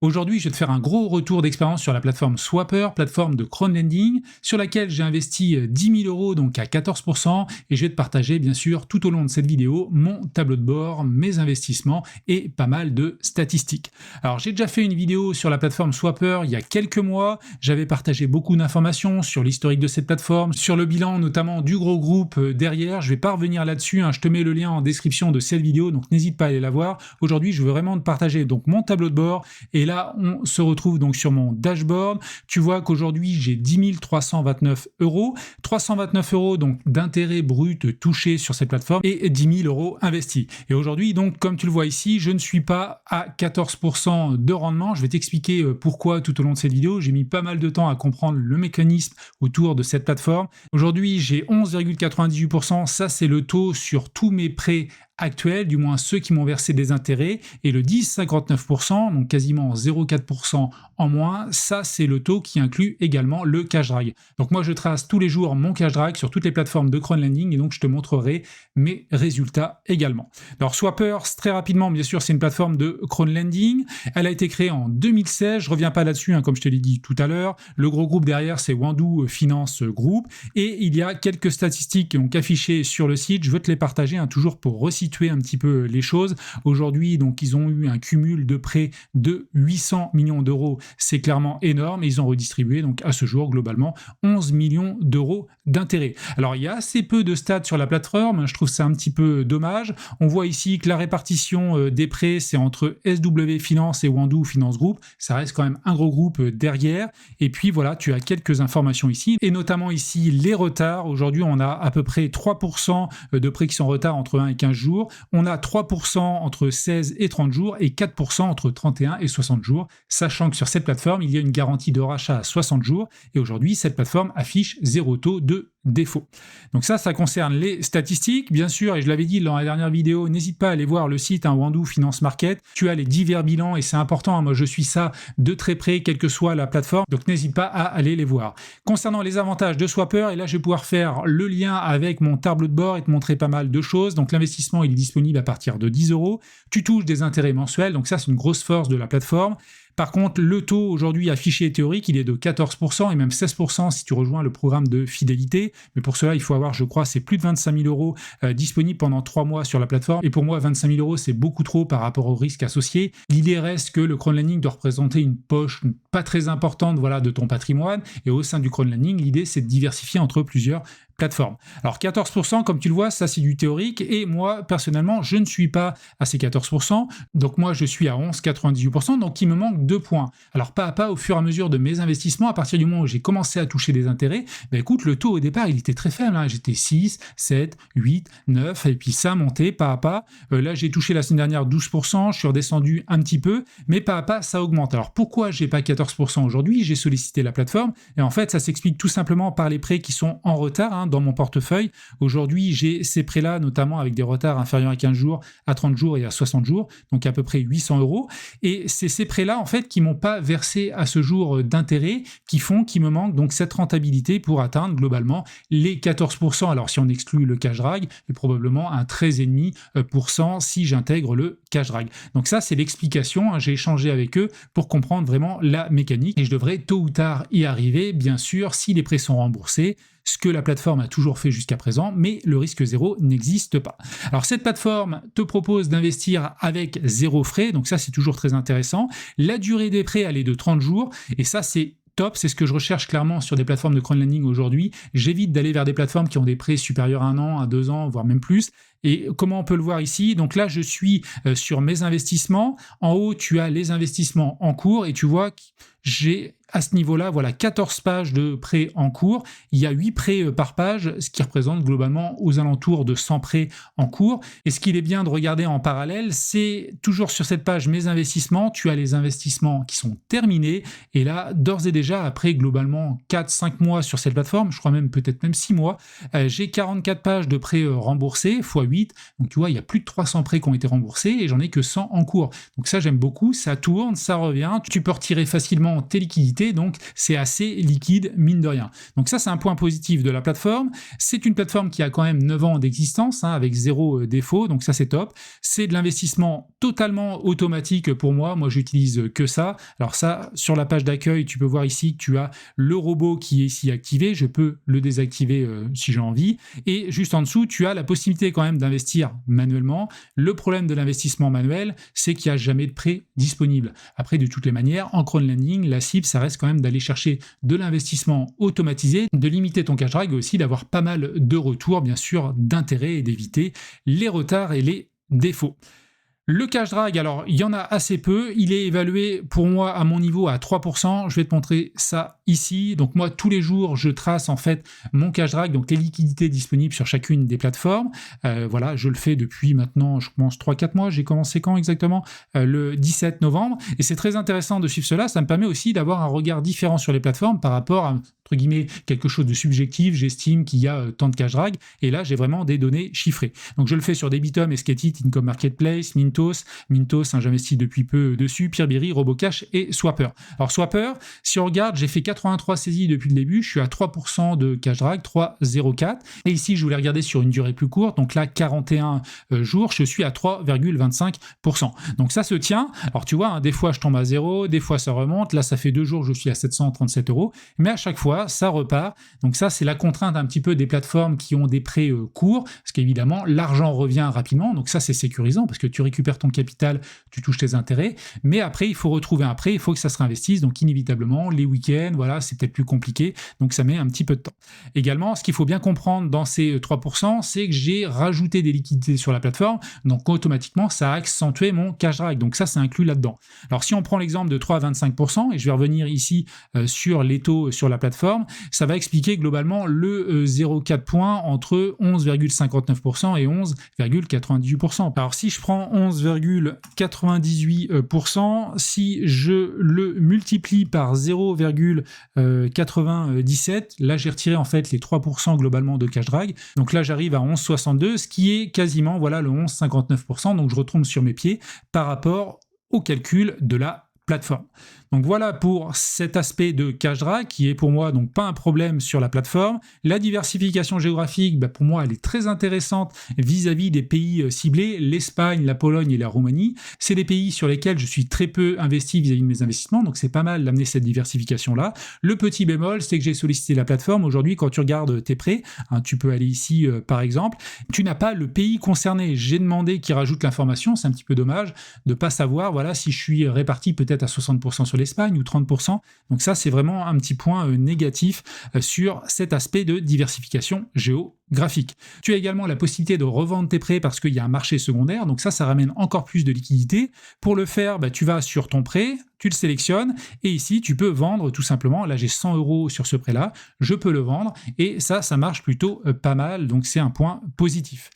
Aujourd'hui, je vais te faire un gros retour d'expérience sur la plateforme Swapper, plateforme de crowdlending, sur laquelle j'ai investi 10 000 euros, donc à 14%, et je vais te partager, bien sûr, tout au long de cette vidéo, mon tableau de bord, mes investissements et pas mal de statistiques. Alors, j'ai déjà fait une vidéo sur la plateforme Swapper il y a quelques mois, j'avais partagé beaucoup d'informations sur l'historique de cette plateforme, sur le bilan notamment du gros groupe derrière, je vais pas revenir là-dessus, je te mets le lien en description de cette vidéo, donc n'hésite pas à aller la voir. Aujourd'hui, je veux vraiment te partager donc mon tableau de bord, et là, on se retrouve donc sur mon dashboard. Tu vois qu'aujourd'hui, j'ai 10 329 euros. 329 euros donc d'intérêt brut touché sur cette plateforme et 10 000 euros investis. Et aujourd'hui, donc, comme tu le vois ici, je ne suis pas à 14% de rendement. Je vais t'expliquer pourquoi tout au long de cette vidéo. J'ai mis pas mal de temps à comprendre le mécanisme autour de cette plateforme. Aujourd'hui, j'ai 11,98%. Ça, c'est le taux sur tous mes prêts actuels, du moins ceux qui m'ont versé des intérêts, et le 10,59%, donc quasiment 0,4% en moins, ça c'est le taux qui inclut également le cash drag. Donc moi je trace tous les jours mon cash drag sur toutes les plateformes de crowdlending et donc je te montrerai mes résultats également. Alors Swappers, très rapidement, bien sûr, c'est une plateforme de crowdlending. Elle a été créée en 2016, je reviens pas là-dessus, comme je te l'ai dit tout à l'heure. Le gros groupe derrière, c'est Wandu Finance Group, et il y a quelques statistiques qui ont affichées sur le site, je veux te les partager, toujours pour resituer un petit peu les choses. Aujourd'hui, donc, ils ont eu un cumul de prêts de 800 millions d'euros. C'est clairement énorme et ils ont redistribué donc à ce jour globalement 11 millions d'euros d'intérêt. Alors, il y a assez peu de stats sur la plateforme. Je trouve ça un petit peu dommage. On voit ici que la répartition des prêts, c'est entre SW Finance et Wandu Finance Group. Ça reste quand même un gros groupe derrière. Et puis, voilà, tu as quelques informations ici et notamment ici les retards. Aujourd'hui, on a à peu près 3% de prêts qui sont en retard entre 1 et 15 jours. On a 3% entre 16 et 30 jours et 4% entre 31 et 60 jours, sachant que sur cette plateforme, il y a une garantie de rachat à 60 jours et aujourd'hui, cette plateforme affiche 0 taux de défaut. Donc ça concerne les statistiques, bien sûr, et je l'avais dit dans la dernière vidéo, n'hésite pas à aller voir le site Wandu Finance Market, tu as les divers bilans et c'est important, moi je suis ça de très près, quelle que soit la plateforme, donc n'hésite pas à aller les voir. Concernant les avantages de Swapper, et là je vais pouvoir faire le lien avec mon tableau de bord et te montrer pas mal de choses, donc l'investissement il est disponible à partir de 10 euros, tu touches des intérêts mensuels, donc ça c'est une grosse force de la plateforme. Par contre, le taux aujourd'hui affiché théorique, il est de 14% et même 16% si tu rejoins le programme de fidélité. Mais pour cela, il faut avoir, je crois, c'est plus de 25 000 euros disponibles pendant 3 mois sur la plateforme. Et pour moi, 25 000 euros, c'est beaucoup trop par rapport au risque associé. L'idée reste que le crowdlending doit représenter une poche pas très importante, voilà, de ton patrimoine. Et au sein du crowdlending, l'idée, c'est de diversifier entre plusieurs plateforme. Alors 14%, comme tu le vois, ça c'est du théorique et moi personnellement je ne suis pas à ces 14%, donc moi je suis à 11,98%, donc il me manque 2 points. Alors pas à pas, au fur et à mesure de mes investissements, à partir du moment où j'ai commencé à toucher des intérêts, écoute, le taux au départ il était très faible, j'étais 6, 7, 8, 9 et puis ça montait pas à pas. Là j'ai touché la semaine dernière 12%, je suis redescendu un petit peu, mais pas à pas ça augmente. Alors pourquoi j'ai pas 14% aujourd'hui? J'ai sollicité la plateforme et en fait ça s'explique tout simplement par les prêts qui sont en retard, dans mon portefeuille. Aujourd'hui, j'ai ces prêts-là, notamment avec des retards inférieurs à 15 jours, à 30 jours et à 60 jours, donc à peu près 800 euros. Et c'est ces prêts-là, en fait, qui m'ont pas versé à ce jour d'intérêt, qui font qu'il me manque donc cette rentabilité pour atteindre globalement les 14%. Alors, si on exclut le cash drag, et probablement un 13,5% si j'intègre le cash drag. Donc ça, c'est l'explication. J'ai échangé avec eux pour comprendre vraiment la mécanique et je devrais tôt ou tard y arriver, bien sûr, si les prêts sont remboursés, ce que la plateforme a toujours fait jusqu'à présent, mais le risque zéro n'existe pas. Alors cette plateforme te propose d'investir avec 0 frais, donc ça c'est toujours très intéressant. La durée des prêts, elle est de 30 jours, et ça c'est top, c'est ce que je recherche clairement sur des plateformes de crowdlending aujourd'hui. J'évite d'aller vers des plateformes qui ont des prêts supérieurs à 1 an, à 2 ans, voire même plus. Et comment on peut le voir ici? Donc là, je suis sur mes investissements. En haut, tu as les investissements en cours et tu vois que j'ai à ce niveau-là, voilà, 14 pages de prêts en cours. Il y a 8 prêts par page, ce qui représente globalement aux alentours de 100 prêts en cours. Et ce qu'il est bien de regarder en parallèle, c'est toujours sur cette page mes investissements, tu as les investissements qui sont terminés. Et là, d'ores et déjà, après globalement 4-5 mois sur cette plateforme, je crois même peut-être même 6 mois, j'ai 44 pages de prêts remboursés, x 1,8. Donc tu vois, il y a plus de 300 prêts qui ont été remboursés et j'en ai que 100 en cours. Donc ça, j'aime beaucoup, ça tourne, ça revient, tu peux retirer facilement tes liquidités, donc c'est assez liquide, mine de rien. Donc ça, c'est un point positif de la plateforme. C'est une plateforme qui a quand même 9 ans d'existence, hein, avec zéro défaut, donc ça c'est top. C'est de l'investissement totalement automatique pour moi, j'utilise que ça. Alors ça, sur la page d'accueil, tu peux voir ici que tu as le robot qui est ici activé, je peux le désactiver si j'ai envie, et juste en dessous, tu as la possibilité quand même d'investir manuellement. Le problème de l'investissement manuel, c'est qu'il n'y a jamais de prêt disponible. Après, de toutes les manières, en crowdlending, la cible, ça reste quand même d'aller chercher de l'investissement automatisé, de limiter ton cash drag et aussi d'avoir pas mal de retours, bien sûr, d'intérêt et d'éviter les retards et les défauts. Le cash drag, alors il y en a assez peu, il est évalué pour moi à mon niveau à 3%, je vais te montrer ça ici. Donc moi tous les jours je trace en fait mon cash drag, donc les liquidités disponibles sur chacune des plateformes. Voilà, je le fais depuis maintenant je pense 3-4 mois, j'ai commencé quand exactement le 17 novembre, et c'est très intéressant de suivre cela, ça me permet aussi d'avoir un regard différent sur les plateformes par rapport à entre guillemets quelque chose de subjectif, j'estime qu'il y a tant de cash drag, et là j'ai vraiment des données chiffrées. Donc je le fais sur Debitum, Esketit, Income Marketplace, Mintos, hein, j'investis depuis peu dessus, Peerberry, Robocash et Swapper. Alors Swapper, si on regarde, j'ai fait 83 saisies depuis le début, je suis à 3% de cash drag, 3,04, et ici je voulais regarder sur une durée plus courte, donc là 41 jours, je suis à 3,25%. Donc ça se tient, alors tu vois, hein, des fois je tombe à 0, des fois ça remonte, là ça fait 2 jours je suis à 737 €, mais à chaque fois ça repart. Donc ça, c'est la contrainte un petit peu des plateformes qui ont des prêts courts, parce qu'évidemment, l'argent revient rapidement, donc ça, c'est sécurisant, parce que tu récupères ton capital, tu touches tes intérêts, mais après, il faut retrouver un prêt, il faut que ça se réinvestisse, donc inévitablement, les week-ends, voilà, c'est peut-être plus compliqué, donc ça met un petit peu de temps. Également, ce qu'il faut bien comprendre dans ces 3%, c'est que j'ai rajouté des liquidités sur la plateforme, donc automatiquement, ça a accentué mon cash drag, donc ça, c'est inclus là-dedans. Alors, si on prend l'exemple de 3 à 25%, et je vais revenir ici sur les taux sur la plateforme, ça va expliquer globalement le 0,4 points entre 11,59% et 11,98%. Alors si je prends 11,98%, si je le multiplie par 0,97, là j'ai retiré en fait les 3% globalement de cash drag, donc là j'arrive à 11,62, ce qui est quasiment voilà le 11,59%, donc je retombe sur mes pieds par rapport au calcul de la plateforme. Donc voilà pour cet aspect de cash drag qui est pour moi donc pas un problème sur la plateforme. La diversification géographique, pour moi, elle est très intéressante vis-à-vis des pays ciblés, l'Espagne, la Pologne et la Roumanie. C'est des pays sur lesquels je suis très peu investi vis-à-vis de mes investissements, donc c'est pas mal d'amener cette diversification-là. Le petit bémol, c'est que j'ai sollicité la plateforme. Aujourd'hui, quand tu regardes tes prêts, hein, tu peux aller ici par exemple, tu n'as pas le pays concerné. J'ai demandé qu'ils rajoutent l'information, c'est un petit peu dommage de ne pas savoir voilà, si je suis réparti peut-être à 60% sur l'Espagne ou 30%. Donc ça, c'est vraiment un petit point négatif sur cet aspect de diversification géographique. Tu as également la possibilité de revendre tes prêts parce qu'il y a un marché secondaire. Donc ça ramène encore plus de liquidité. Pour le faire, tu vas sur ton prêt, tu le sélectionnes et ici, tu peux vendre tout simplement. Là, j'ai 100 € sur ce prêt-là. Je peux le vendre et ça marche plutôt pas mal. Donc c'est un point positif.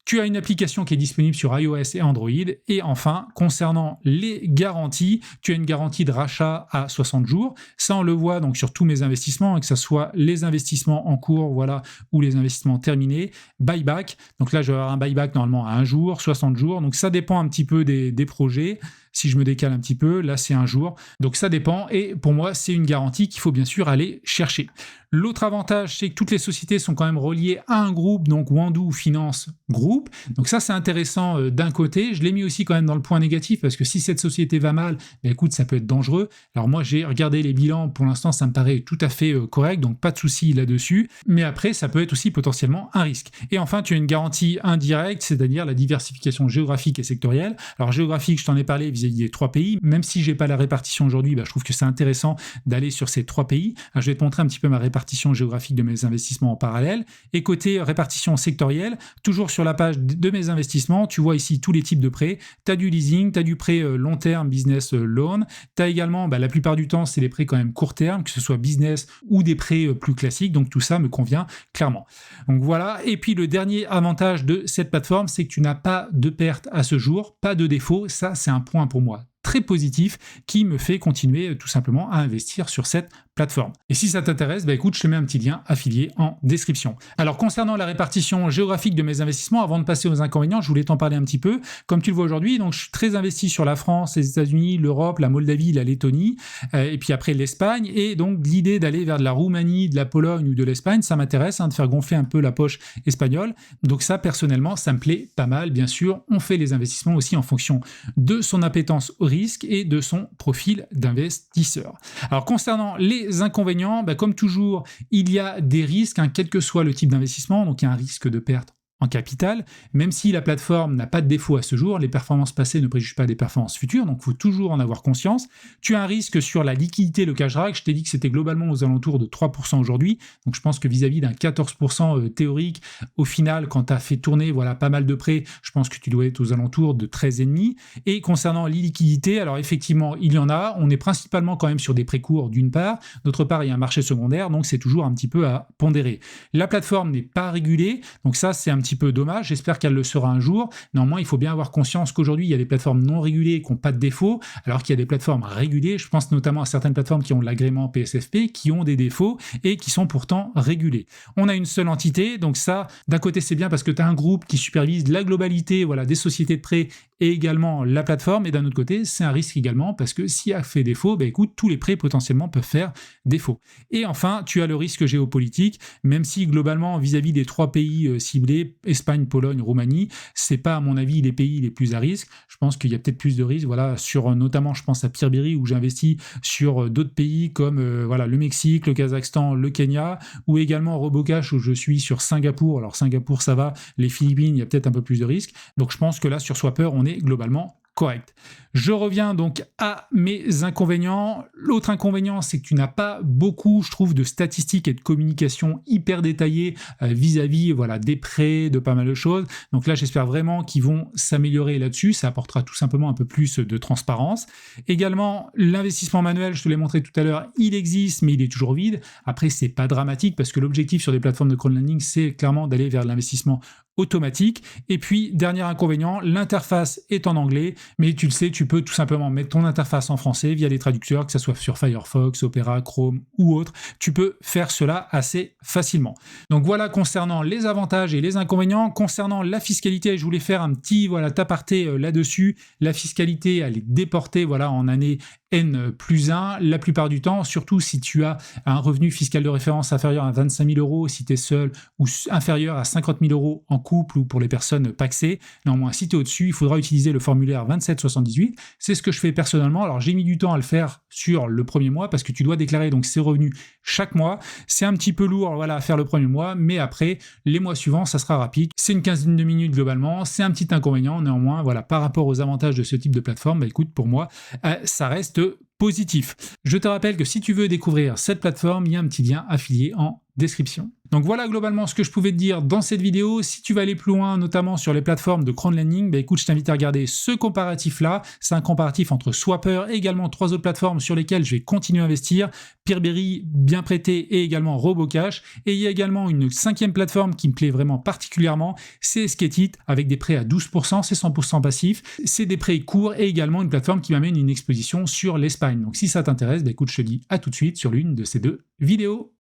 Tu as une application qui est disponible sur iOS et Android. Et enfin, concernant les garanties, tu as une garantie de rachat à 60 jours. Ça, on le voit donc sur tous mes investissements, que ce soit les investissements en cours, voilà, ou les investissements terminés. Buyback. Donc là, je vais avoir un buyback normalement à 1 jour, 60 jours. Donc ça dépend un petit peu des projets. Si je me décale un petit peu, là, c'est 1 jour. Donc ça dépend. Et pour moi, c'est une garantie qu'il faut bien sûr aller chercher. L'autre avantage, c'est que toutes les sociétés sont quand même reliées à un groupe, donc Wandu Finance Group. Donc ça, c'est intéressant d'un côté. Je l'ai mis aussi quand même dans le point négatif, parce que si cette société va mal, écoute, ça peut être dangereux. Alors moi, j'ai regardé les bilans, pour l'instant, ça me paraît tout à fait correct, donc pas de souci là-dessus. Mais après, ça peut être aussi potentiellement un risque. Et enfin, tu as une garantie indirecte, c'est-à-dire la diversification géographique et sectorielle. Alors géographique, je t'en ai parlé vis-à-vis des 3 pays. Même si j'ai pas la répartition aujourd'hui, je trouve que c'est intéressant d'aller sur ces 3 pays. Alors, je vais te montrer un petit peu ma répartition géographique de mes investissements en parallèle. Et côté répartition sectorielle, toujours sur la page de mes investissements, tu vois ici tous les types de prêts. Tu as du leasing, tu as du prêt long terme, business loan. Tu as également, la plupart du temps, c'est des prêts quand même court terme, que ce soit business ou des prêts plus classiques. Donc tout ça me convient clairement. Donc voilà. Et puis le dernier avantage de cette plateforme, c'est que tu n'as pas de perte à ce jour, pas de défaut. Ça, c'est un point pour moi très positif qui me fait continuer tout simplement à investir sur cette plateformes. Et si ça t'intéresse, bah écoute, je te mets un petit lien affilié en description. Alors concernant la répartition géographique de mes investissements, avant de passer aux inconvénients, je voulais t'en parler un petit peu. Comme tu le vois aujourd'hui, donc je suis très investi sur la France, les États-Unis, l'Europe, la Moldavie, la Lettonie, et puis après l'Espagne. Et donc l'idée d'aller vers de la Roumanie, de la Pologne ou de l'Espagne, ça m'intéresse, de faire gonfler un peu la poche espagnole. Donc ça, personnellement, ça me plaît pas mal. Bien sûr, on fait les investissements aussi en fonction de son appétence au risque et de son profil d'investisseur. Alors concernant les inconvénients, comme toujours, il y a des risques, quel que soit le type d'investissement. Donc il y a un risque de perte en capital, même si la plateforme n'a pas de défaut à ce jour, les performances passées ne préjugent pas des performances futures, donc il faut toujours en avoir conscience. Tu as un risque sur la liquidité, le cash drag, je t'ai dit que c'était globalement aux alentours de 3% aujourd'hui, donc je pense que vis-à-vis d'un 14% théorique, au final, quand tu as fait tourner pas mal de prêts, je pense que tu dois être aux alentours de 13,5. Et concernant l'illiquidité, alors effectivement, il y en a, on est principalement quand même sur des prêts courts d'une part, d'autre part, il y a un marché secondaire, donc c'est toujours un petit peu à pondérer. La plateforme n'est pas régulée, donc ça c'est un petit peu dommage, j'espère qu'elle le sera un jour. Néanmoins, il faut bien avoir conscience qu'aujourd'hui, il y a des plateformes non régulées qui n'ont pas de défauts, alors qu'il y a des plateformes régulées, je pense notamment à certaines plateformes qui ont de l'agrément PSFP, qui ont des défauts et qui sont pourtant régulées. On a une seule entité, donc ça, d'un côté, c'est bien parce que tu as un groupe qui supervise la globalité des sociétés de prêt et également la plateforme, et d'un autre côté, c'est un risque également parce que si elle fait défaut, écoute, tous les prêts potentiellement peuvent faire défaut. Et enfin, tu as le risque géopolitique, même si globalement, vis-à-vis des 3 pays ciblés, Espagne, Pologne, Roumanie, c'est pas à mon avis les pays les plus à risque. Je pense qu'il y a peut-être plus de risques, sur notamment, je pense à Peerberry où j'investis sur d'autres pays comme le Mexique, le Kazakhstan, le Kenya, ou également Robocash où je suis sur Singapour. Alors Singapour, ça va, les Philippines, il y a peut-être un peu plus de risques. Donc je pense que là, sur Swapper, on est globalement correct. Je reviens donc à mes inconvénients. L'autre inconvénient, c'est que tu n'as pas beaucoup, je trouve, de statistiques et de communication hyper détaillées vis-à-vis des prêts, de pas mal de choses. Donc là, j'espère vraiment qu'ils vont s'améliorer là-dessus. Ça apportera tout simplement un peu plus de transparence. Également, l'investissement manuel, je te l'ai montré tout à l'heure, il existe, mais il est toujours vide. Après, c'est pas dramatique parce que l'objectif sur des plateformes de crowdlending, c'est clairement d'aller vers l'investissement automatique. Et puis, dernier inconvénient, l'interface est en anglais, mais tu le sais, tu peux tout simplement mettre ton interface en français via les traducteurs, que ce soit sur Firefox, Opera, Chrome ou autre. Tu peux faire cela assez facilement. Donc voilà concernant les avantages et les inconvénients. Concernant la fiscalité, je voulais faire un petit aparté là-dessus. La fiscalité, elle est déportée en année N+1 la plupart du temps, surtout si tu as un revenu fiscal de référence inférieur à 25 000 euros, si tu es seul, ou inférieur à 50 000 euros en couple ou pour les personnes pacsées. Néanmoins, si tu es au-dessus, il faudra utiliser le formulaire 2778. C'est ce que je fais personnellement. Alors, j'ai mis du temps à le faire sur le premier mois parce que tu dois déclarer donc ces revenus chaque mois. C'est un petit peu lourd à faire le premier mois, mais après, les mois suivants, ça sera rapide. C'est une quinzaine de minutes globalement. C'est un petit inconvénient. Néanmoins, par rapport aux avantages de ce type de plateforme, écoute, pour moi, ça reste positif. Je te rappelle que si tu veux découvrir cette plateforme, il y a un petit lien affilié en description. Donc voilà globalement ce que je pouvais te dire dans cette vidéo. Si tu veux aller plus loin, notamment sur les plateformes de crowdlending, écoute, je t'invite à regarder ce comparatif-là. C'est un comparatif entre Swapper et également 3 autres plateformes sur lesquelles je vais continuer à investir. Peerberry, bien prêté, et également Robocash. Et il y a également une 5e plateforme qui me plaît vraiment particulièrement, c'est Skatit, avec des prêts à 12%, c'est 100% passif. C'est des prêts courts et également une plateforme qui m'amène une exposition sur l'Espagne. Donc si ça t'intéresse, écoute, je te dis à tout de suite sur l'une de ces 2 vidéos.